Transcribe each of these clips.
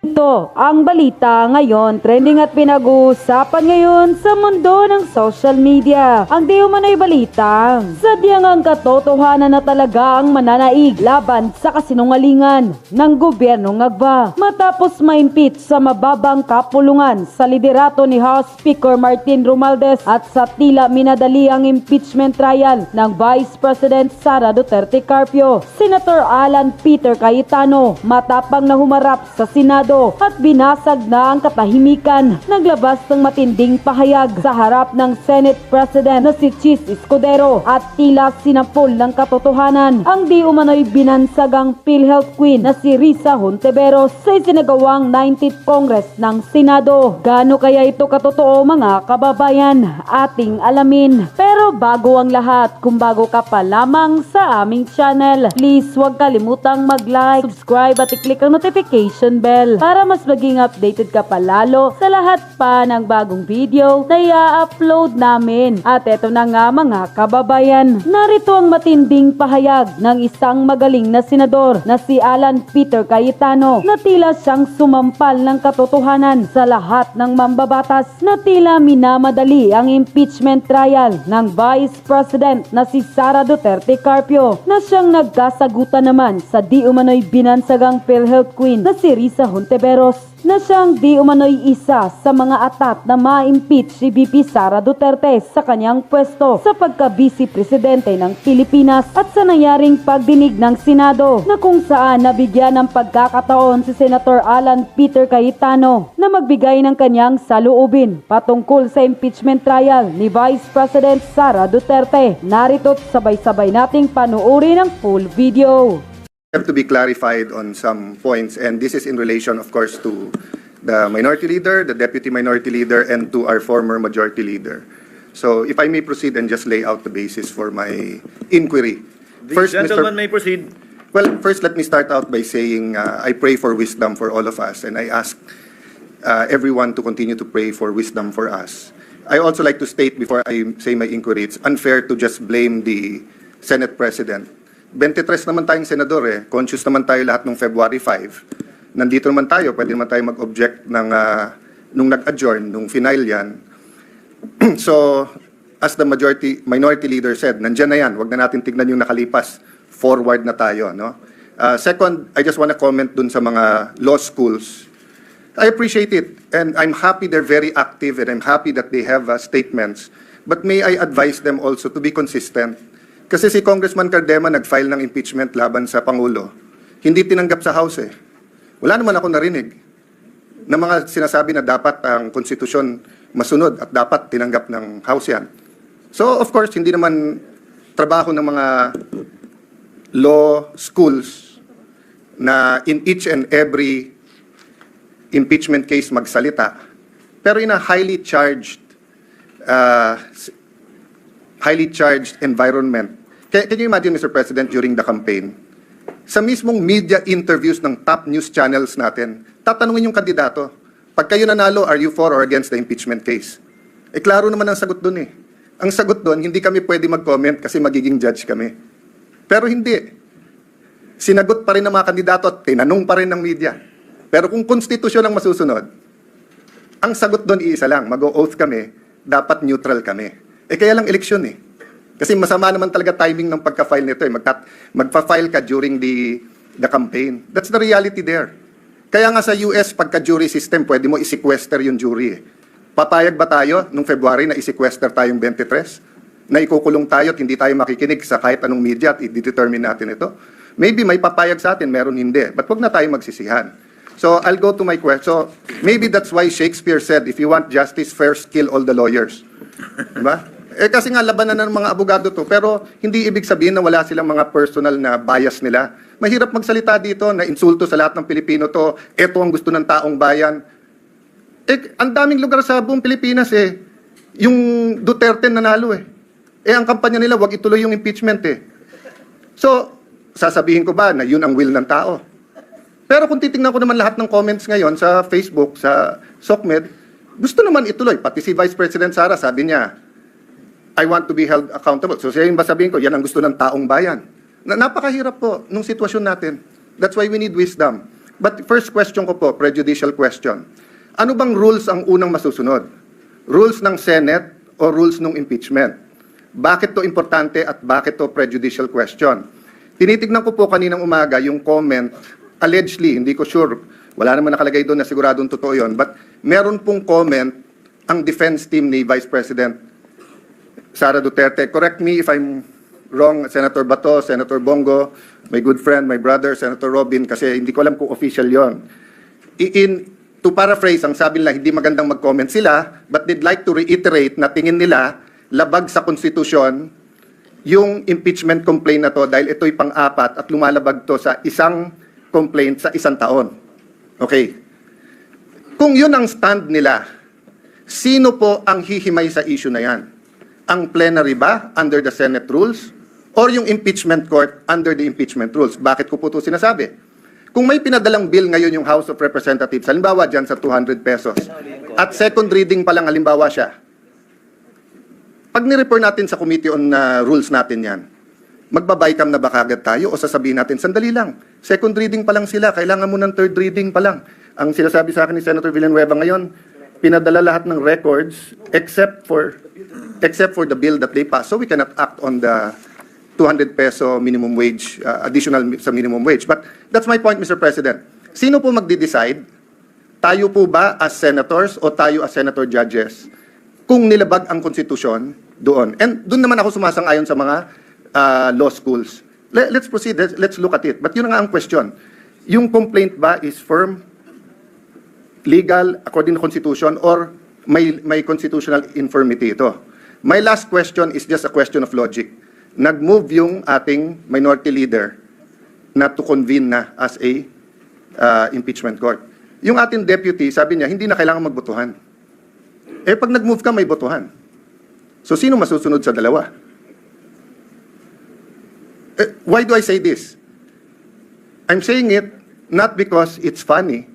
Ito ang balita ngayon, trending at pinag-uusapan ngayon sa mundo ng social media. Ang di umano'y balita, sadyang ang katotohanan na talaga ang mananaig laban sa kasinungalingan ng gobyernong Agba. Matapos ma-impeach sa mababang kapulungan sa liderato ni House Speaker Martin Romualdez at sa tila minadali ang impeachment trial ng Vice President Sara Duterte Carpio, Senator Alan Peter Cayetano matapang na humarap sa Senado at binasag na ang katahimikan. Naglabas ng matinding pahayag sa harap ng Senate President na si Chis Escudero at tila sinampol ng katotohanan ang di umano'y binansagang PhilHealth Queen na si Risa Hontiveros sa isinagawang 19th Congress ng Senado. Gaano kaya ito katotoo mga kababayan? Ating alamin. Pero bago ang lahat, kung bago ka pa lamang sa aming channel, please huwag kalimutang mag-like, subscribe at i-click ang notification bell para mas maging updated ka palalo sa lahat pa ng bagong video na i-upload namin. At eto na nga mga kababayan, narito ang matinding pahayag ng isang magaling na senador na si Alan Peter Cayetano na tila siyang sumampal ng katotohanan sa lahat ng mambabatas na tila minamadali ang impeachment trial ng Vice President na si Sara Duterte Carpio na siyang nagkasagutan naman sa di umano'y binansagang PhilHealth Queen na si Risa Hontiveros na siyang di umano'y isa sa mga atat na ma-impeach si VP Sara Duterte sa kanyang pwesto sa pagka-vice presidente ng Pilipinas at sa nangyaring pagdinig ng Senado na kung saan nabigyan ng pagkakataon si Senator Alan Peter Cayetano na magbigay ng kanyang saloobin patungkol sa impeachment trial ni Vice President Sara Duterte. Narito't sabay-sabay nating panuorin ang full video. Have to be clarified on some points, and this is in relation, of course, to the minority leader, the deputy minority leader, and to our former majority leader. So, if I may proceed and just lay out the basis for my inquiry. The gentleman may proceed. Well, first, let me start out by saying I pray for wisdom for all of us, and I ask everyone to continue to pray for wisdom for us. I also like to state before I say my inquiry, it's unfair to just blame the Senate President. 23 naman tayong senador conscious naman tayo lahat nung February 5. Nandito naman tayo, pwede naman tayo mag-object ng, nung nag-adjourn, nung final yan. So, as the minority leader said, nandyan na yan, wag na natin tignan yung nakalipas, forward na tayo. No? Second, I just want to comment dun sa mga law schools. I appreciate it, and I'm happy they're very active, and I'm happy that they have statements. But may I advise them also to be consistent. Kasi si Congressman Cardema nag-file ng impeachment laban sa Pangulo. Hindi tinanggap sa House Wala naman ako narinig na mga sinasabi na dapat ang konstitusyon masunod at dapat tinanggap ng House yan. So of course, hindi naman trabaho ng mga law schools na in each and every impeachment case magsalita. Pero in a highly charged environment. Can you imagine, Mr. President, during the campaign, sa mismong media interviews ng top news channels natin, tatanungin yung kandidato, pag kayo nanalo, are you for or against the impeachment case? Klaro naman ang sagot doon Ang sagot doon, hindi kami pwede mag-comment kasi magiging judge kami. Pero hindi. Sinagot pa rin ng mga kandidato at tinanong pa rin ng media. Pero kung konstitusyon ang masusunod, ang sagot doon iisa lang, mag-o-oath kami, dapat neutral kami. Kaya lang eleksyon Kasi masama naman talaga timing ng pagka-file nito Magpa-file ka during the campaign. That's the reality there. Kaya nga sa US, pagka-jury system, pwede mo i-sequester yung jury Papayag ba tayo nung February na i-sequester tayong 23? Na ikukulong tayo at hindi tayo makikinig sa kahit anong media at i-determine natin ito? Maybe may papayag sa atin, meron hindi. But wag na tayo magsisihan. So I'll go to my question. So maybe that's why Shakespeare said, if you want justice, first kill all the lawyers. Diba? Kasi nga labanan ng mga abogado to, pero hindi ibig sabihin na wala silang mga personal na bias nila. Mahirap magsalita dito na insulto sa lahat ng Pilipino to, eto ang gusto ng taong bayan. Ang daming lugar sa buong Pilipinas yung Duterte nanalo ang kampanya nila, wag ituloy yung impeachment So, sasabihin ko ba na yun ang will ng tao? Pero kung titingnan ko naman lahat ng comments ngayon sa Facebook, sa SOCMED, gusto naman ituloy. Pati si Vice President Sara, sabi niya, I want to be held accountable. So sabihin ko, yan ang gusto ng taong bayan. Napakahirap po nung sitwasyon natin. That's why we need wisdom. But first question ko po, prejudicial question. Ano bang rules ang unang masusunod? Rules ng Senate o rules ng impeachment? Bakit to importante at bakit to prejudicial question? Tinitignan ko po kaninang umaga yung comment, allegedly, hindi ko sure, wala naman nakalagay doon na siguradong totoo yun, but meron pong comment ang defense team ni Vice President Sara Duterte. Correct me if I'm wrong, Senator Bato, Senator Bongo, my good friend, my brother, Senator Robin, kasi hindi ko alam kung official yon. To paraphrase, ang sabi nila, hindi magandang mag-comment sila, but they'd like to reiterate na tingin nila labag sa konstitusyon yung impeachment complaint na to dahil ito'y pang-apat at lumalabag to sa isang complaint sa isang taon. Okay. Kung yun ang stand nila, sino po ang hihimay sa issue na yan? Ang plenary ba under the Senate rules? Or yung impeachment court under the impeachment rules? Bakit ko po ito sinasabi? Kung may pinadalang bill ngayon yung House of Representatives, halimbawa dyan sa 200 pesos, at second reading pa lang halimbawa siya, pag ni-refer natin sa Committee on Rules natin yan, magbabay-cam na ba kagad tayo o sasabihin natin, sandali lang, second reading pa lang sila, kailangan mo ng third reading pa lang. Ang sinasabi sa akin ni Senator Villanueva ngayon, pinadala lahat ng records except for the bill that they passed. So we cannot act on the 200 peso minimum wage, additional sa minimum wage. But that's my point, Mr. President. Sino po magde-decide? Tayo po ba as senators o tayo as senator judges? Kung nilabag ang konstitusyon doon. And doon naman ako sumasang-ayon sa mga law schools. Let's proceed. Let's look at it. But yun nga ang question. Yung complaint ba is firm, legal, according to constitution, or may constitutional infirmity ito? My last question is just a question of logic. Nag-move yung ating minority leader na to convene na as a impeachment court. Yung ating deputy, sabi niya, hindi na kailangan magbotohan. Eh, pag nag-move ka, may botohan. So, sino masusunod sa dalawa? Why do I say this? I'm saying it not because it's funny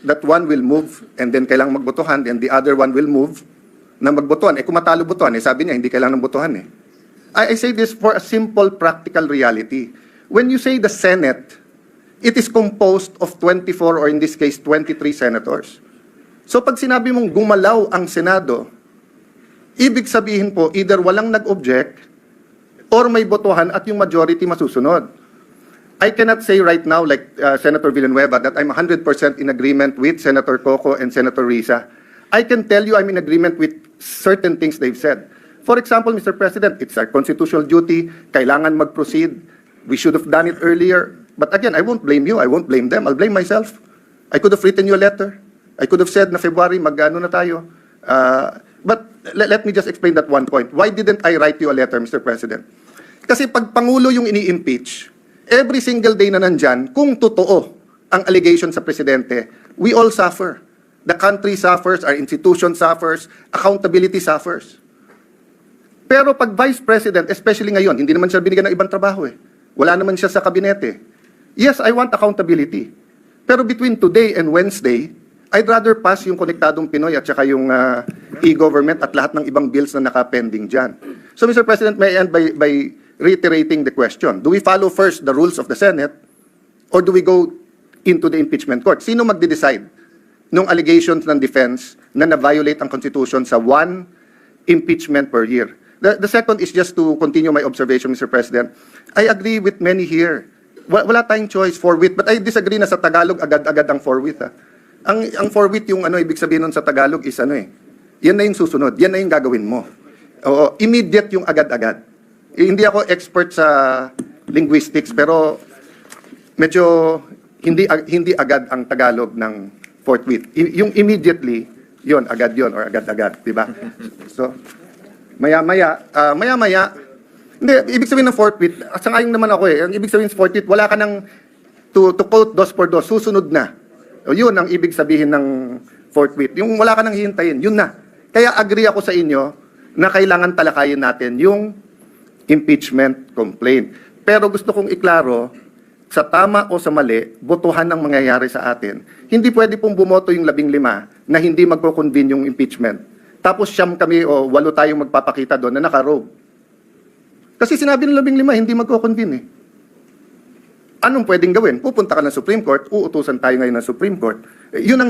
that one will move and then kailangang magbotohan and the other one will move na magbotohan. Eh, kung matalo botohan, eh, sabi niya, hindi kailangan ng botohan eh. I say this for a simple practical reality. When you say the Senate, it is composed of 24 or in this case, 23 senators. So pag sinabi mong gumalaw ang Senado, ibig sabihin po, either walang nag-object or may botohan at yung majority masusunod. I cannot say right now, like Senator Villanueva, that I'm 100% in agreement with Senator Coco and Senator Risa. I can tell you I'm in agreement with certain things they've said. For example, Mr. President, it's our constitutional duty, kailangan mag-proceed. We should have done it earlier. But again, I won't blame you, I won't blame them, I'll blame myself. I could have written you a letter. I could have said na February, mag-ano na tayo. But let me just explain that one point. Why didn't I write you a letter, Mr. President? Kasi pag Pangulo yung ini-impeach, every single day na nandyan, kung totoo ang allegation sa Presidente, we all suffer. The country suffers, our institution suffers, accountability suffers. Pero pag Vice President, especially ngayon, hindi naman siya binigyan ng ibang trabaho eh. Wala naman siya sa kabinete. Yes, I want accountability. Pero between today and Wednesday, I'd rather pass yung Konektadong Pinoy at saka yung e-government at lahat ng ibang bills na naka-pending dyan. So, Mr. President, may I end by reiterating the question. Do we follow first the rules of the Senate or do we go into the impeachment court? Sino magde-decide nung allegations ng defense na na-violate ang Constitution sa one impeachment per year? The second is just to continue my observation, Mr. President. I agree with many here. Wala tayong choice, forthwith. But I disagree na sa Tagalog, agad-agad ang forthwith. Ang forthwith, yung ibig sabihin nun sa Tagalog is yan na yung susunod, yan na yung gagawin mo. Oo, immediate yung agad-agad. Hindi ako expert sa linguistics, pero medyo hindi agad ang Tagalog ng forthwith. Yung immediately, yon agad yon or agad-agad, di ba? So, maya-maya, hindi, ibig sabihin ng forthwith, sangayon naman ako eh, ang ibig sabihin ng forthwith, wala ka nang, to quote dos por dos, susunod na. O yun ang ibig sabihin ng forthwith. Yung wala ka nang hihintayin, yun na. Kaya agree ako sa inyo na kailangan talakayin natin yung impeachment complaint. Pero gusto kong iklaro, sa tama o sa mali, botohan ang mangyayari sa atin. Hindi pwede pong bumoto yung 15 na hindi magko-convene yung impeachment. Tapos siyam kami o 8 tayong magpapakita doon na naka-robe. Kasi sinabi ng 15, hindi magko-convene eh. anong pwedeng gawin? Pupunta ka ng Supreme Court, uutusan tayo ngayon ng Supreme Court. Yun ang